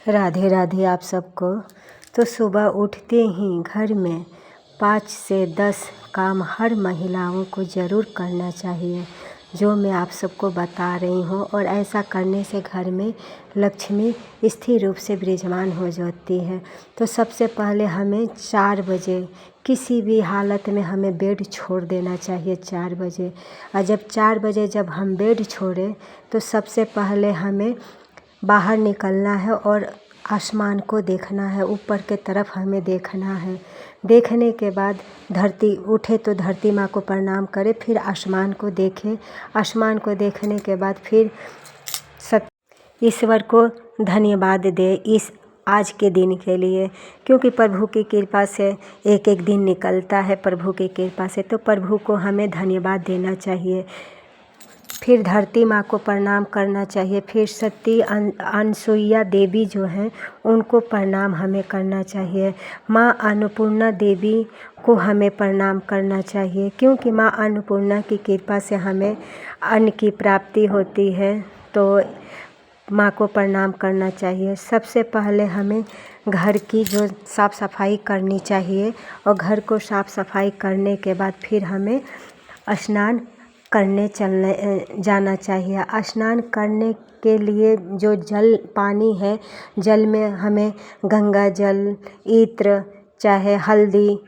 राधे राधे आप सबको। तो सुबह उठते ही घर में 5 से 10 काम हर महिलाओं को ज़रूर करना चाहिए, जो मैं आप सबको बता रही हूँ। और ऐसा करने से घर में लक्ष्मी स्थिर रूप से विराजमान हो जाती है। तो सबसे पहले हमें 4 बजे किसी भी हालत में हमें बेड छोड़ देना चाहिए 4 बजे। और जब 4 बजे जब हम बेड छोड़ें तो सबसे पहले हमें बाहर निकलना है और आसमान को देखना है, ऊपर के तरफ हमें देखना है। देखने के बाद धरती उठे तो धरती माँ को प्रणाम करें, फिर आसमान को देखें। आसमान को देखने के बाद फिर ईश्वर को धन्यवाद दें इस आज के दिन के लिए, क्योंकि प्रभु की कृपा से एक एक दिन निकलता है। प्रभु की कृपा से तो प्रभु को हमें धन्यवाद देना चाहिए। फिर धरती माँ को प्रणाम करना चाहिए। फिर सती अनसुईया देवी जो हैं उनको प्रणाम हमें करना चाहिए। माँ अन्नपूर्णा देवी को हमें प्रणाम करना चाहिए, क्योंकि माँ अन्नपूर्णा की कृपा से हमें अन्न की प्राप्ति होती है। तो माँ को प्रणाम करना चाहिए। सबसे पहले हमें घर की जो साफ़ सफाई करनी चाहिए, और घर को साफ़ सफाई करने के बाद फिर हमें स्नान करने जाना चाहिए। स्नान करने के लिए जो जल पानी है, जल में हमें गंगा जल, इत्र, चाहे हल्दी,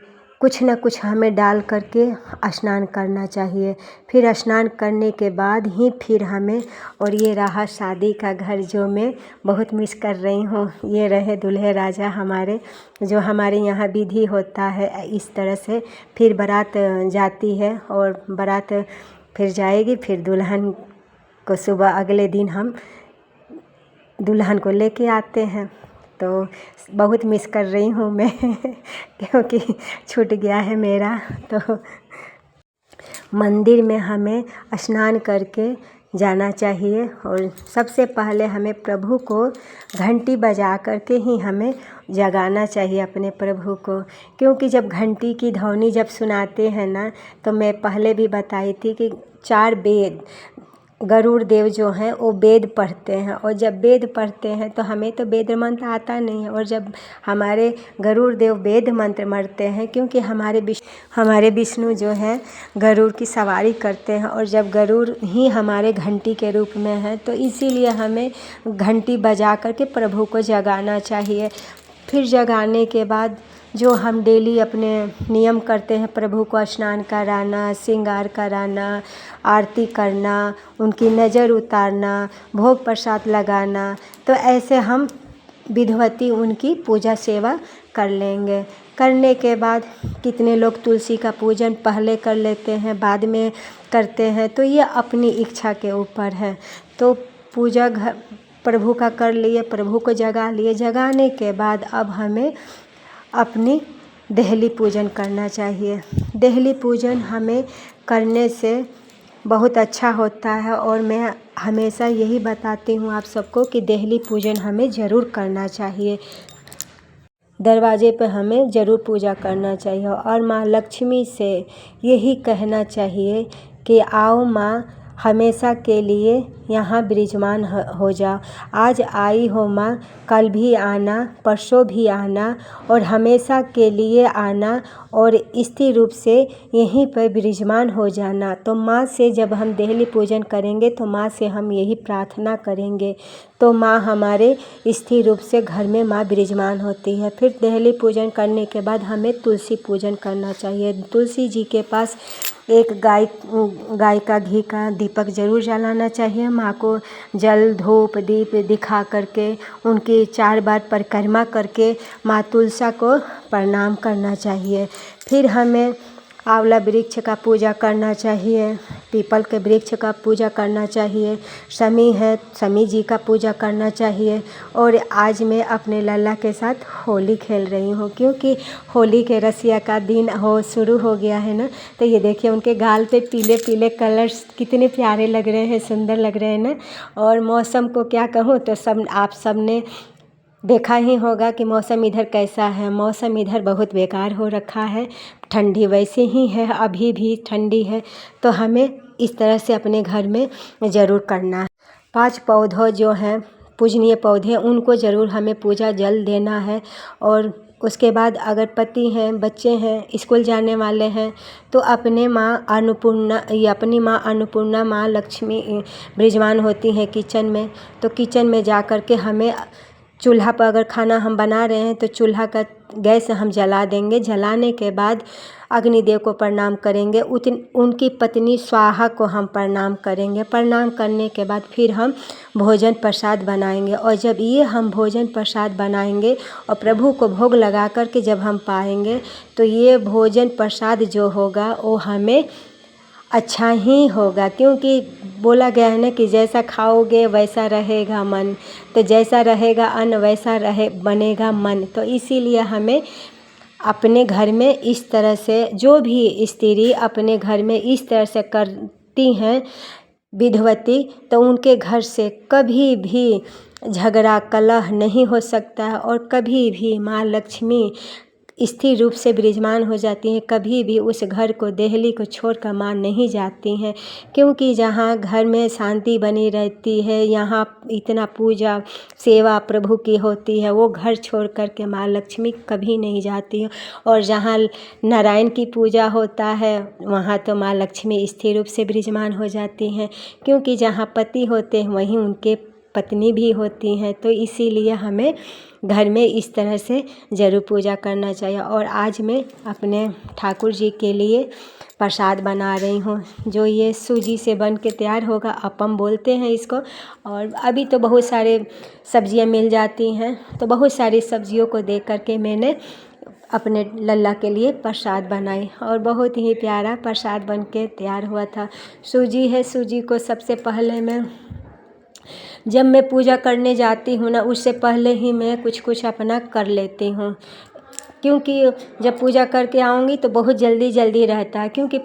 कुछ न कुछ हमें डाल करके स्नान करना चाहिए। फिर स्नान करने के बाद ही फिर हमें, और ये रहा शादी का घर जो मैं बहुत मिस कर रही हूँ, ये रहे दूल्हे राजा हमारे, जो हमारे यहाँ विधि होता है इस तरह से। फिर बारात जाती है और बारात फिर जाएगी, फिर दुल्हन को सुबह अगले दिन हम दुल्हन को लेके आते हैं। तो बहुत मिस कर रही हूँ मैं क्योंकि छूट गया है मेरा। तो मंदिर में हमें स्नान करके जाना चाहिए, और सबसे पहले हमें प्रभु को घंटी बजा करके ही हमें जगाना चाहिए अपने प्रभु को। क्योंकि जब घंटी की ध्वनि जब सुनाते हैं ना, तो मैं पहले भी बताई थी कि 4 वेद गरुड़ देव जो हैं वो वेद पढ़ते हैं, और जब वेद पढ़ते हैं तो हमें तो वेद मंत्र आता नहीं है। और जब हमारे गरुड़ देव वेद मंत्र मरते हैं, क्योंकि हमारे विष्णु जो हैं गरुड़ की सवारी करते हैं, और जब गरुड़ ही हमारे घंटी के रूप में है, तो इसीलिए हमें घंटी बजा करके प्रभु को जगाना चाहिए। फिर जगाने के बाद जो हम डेली अपने नियम करते हैं, प्रभु को स्नान कराना, श्रृंगार कराना, आरती करना, उनकी नज़र उतारना, भोग प्रसाद लगाना, तो ऐसे हम विधिवती उनकी पूजा सेवा कर लेंगे। करने के बाद कितने लोग तुलसी का पूजन पहले कर लेते हैं, बाद में करते हैं, तो ये अपनी इच्छा के ऊपर है। तो पूजा घर प्रभु का कर लिए, प्रभु को जगा लिए। जगाने के बाद अब हमें अपनी देहली पूजन करना चाहिए। देहली पूजन हमें करने से बहुत अच्छा होता है, और मैं हमेशा यही बताती हूँ आप सबको कि देहली पूजन हमें ज़रूर करना चाहिए। दरवाजे पर हमें ज़रूर पूजा करना चाहिए, और माँ लक्ष्मी से यही कहना चाहिए कि आओ माँ, हमेशा के लिए यहाँ विराजमान हो जाओ। आज आई हो माँ, कल भी आना, परसों भी आना, और हमेशा के लिए आना, और स्थिर रूप से यहीं पर विराजमान हो जाना। तो माँ से जब हम देहली पूजन करेंगे तो माँ से हम यही प्रार्थना करेंगे, तो माँ हमारे स्थिर रूप से घर में माँ विराजमान होती है। फिर देहली पूजन करने के बाद हमें तुलसी पूजन करना चाहिए। तुलसी जी के पास एक गाय का घी का दीपक ज़रूर जलाना चाहिए। माँ को जल धूप दीप दिखा करके, उनकी 4 बार परिक्रमा करके माँ तुलसा को प्रणाम करना चाहिए। फिर हमें आंवला वृक्ष का पूजा करना चाहिए, पीपल के वृक्ष का पूजा करना चाहिए, शमी है शमी जी का पूजा करना चाहिए। और आज मैं अपने लल्ला के साथ होली खेल रही हूँ, क्योंकि होली के रसिया का दिन शुरू हो गया है ना। तो ये देखिए उनके गाल पे पीले पीले कलर्स कितने प्यारे लग रहे हैं, सुंदर लग रहे हैं ना। और मौसम को क्या कहूँ, तो आप सब ने देखा ही होगा कि मौसम इधर कैसा है। मौसम इधर बहुत बेकार हो रखा है, ठंडी वैसे ही है, अभी भी ठंडी है। तो हमें इस तरह से अपने घर में ज़रूर करना है। 5 पौधों जो हैं पूजनीय पौधे उनको ज़रूर हमें पूजा जल देना है। और उसके बाद अगर पति हैं, बच्चे हैं, स्कूल जाने वाले हैं तो अपनी माँ अन्नपूर्णा माँ लक्ष्मी विराजमान होती हैं किचन में। तो किचन में जा कर के हमें चूल्हा पर अगर खाना हम बना रहे हैं तो चूल्हा का गैस हम जला देंगे। जलाने के बाद अग्निदेव को प्रणाम करेंगे, उनकी पत्नी स्वाहा को हम प्रणाम करेंगे। प्रणाम करने के बाद फिर हम भोजन प्रसाद बनाएंगे। और जब ये हम भोजन प्रसाद बनाएंगे और प्रभु को भोग लगा कर के जब हम पाएंगे तो ये भोजन प्रसाद जो होगा वो हमें अच्छा ही होगा। क्योंकि बोला गया है ना कि जैसा खाओगे वैसा रहेगा मन, तो जैसा रहेगा अन्न वैसा बनेगा मन। तो इसीलिए हमें अपने घर में इस तरह से, जो भी स्त्री अपने घर में इस तरह से करती हैं विधवती, तो उनके घर से कभी भी झगड़ा कलह नहीं हो सकता है और कभी भी माँ लक्ष्मी स्थिर रूप से विराजमान हो जाती हैं। कभी भी उस घर को, देहली को छोड़ कर माँ नहीं जाती हैं। क्योंकि जहाँ घर में शांति बनी रहती है, यहाँ इतना पूजा सेवा प्रभु की होती है, वो घर छोड़ कर के माँ लक्ष्मी कभी नहीं जाती हैं। और जहाँ नारायण की पूजा होता है वहाँ तो माँ लक्ष्मी स्थिर रूप से विराजमान हो जाती हैं। क्योंकि जहाँ पति होते हैं वहीं उनके पत्नी भी होती हैं। तो इसीलिए हमें घर में इस तरह से ज़रूर पूजा करना चाहिए। और आज मैं अपने ठाकुर जी के लिए प्रसाद बना रही हूँ, जो ये सूजी से बन के तैयार होगा, अपम बोलते हैं इसको। और अभी तो बहुत सारे सब्जियां मिल जाती हैं, तो बहुत सारी सब्जियों को देख कर के मैंने अपने लल्ला के लिए प्रसाद बनाई और बहुत ही प्यारा प्रसाद बन के तैयार हुआ था। सूजी है, सूजी को सबसे पहले जब मैं पूजा करने जाती हूँ ना, उससे पहले ही मैं कुछ अपना कर लेती हूँ। क्योंकि जब पूजा करके आऊँगी तो बहुत जल्दी रहता है। क्योंकि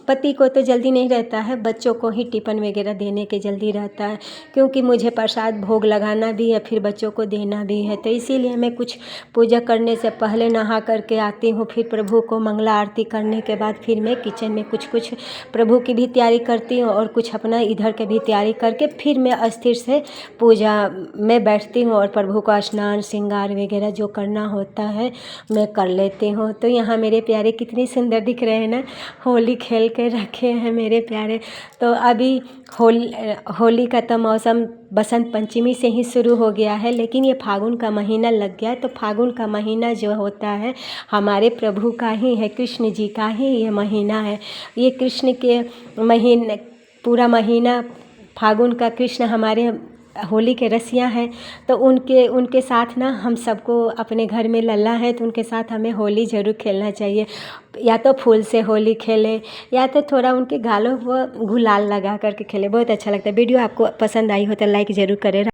पति को तो जल्दी नहीं रहता है, बच्चों को ही टिफ़िन वगैरह देने के जल्दी रहता है। क्योंकि मुझे प्रसाद भोग लगाना भी है, फिर बच्चों को देना भी है। तो इसीलिए मैं कुछ पूजा करने से पहले नहा करके आती हूँ। फिर प्रभु को मंगला आरती करने के बाद फिर मैं किचन में कुछ प्रभु की भी तैयारी करती हूँ और कुछ अपना इधर के भी तैयारी करके फिर मैं अस्थिर से पूजा में बैठती हूँ और प्रभु का स्नान श्रृंगार वगैरह जो करना होता है मैं कर लेती हूँ। तो यहाँ मेरे प्यारे कितनी सुंदर दिख रहे हैं ना, होली खेल के रखे हैं मेरे प्यारे। तो अभी होली का तो मौसम बसंत पंचमी से ही शुरू हो गया है, लेकिन ये फागुन का महीना लग गया। तो फागुन का महीना जो होता है हमारे प्रभु का ही है, कृष्ण जी का ही ये महीना है। ये कृष्ण के महीने, पूरा महीना फागुन का, कृष्ण हमारे होली के रसिया हैं। तो उनके साथ ना हम सबको, अपने घर में लल्ला है तो उनके साथ हमें होली ज़रूर खेलना चाहिए। या तो फूल से होली खेलें या तो थोड़ा उनके गालों को गुलाल लगा करके खेलें, बहुत अच्छा लगता है। वीडियो आपको पसंद आई हो तो लाइक ज़रूर करें।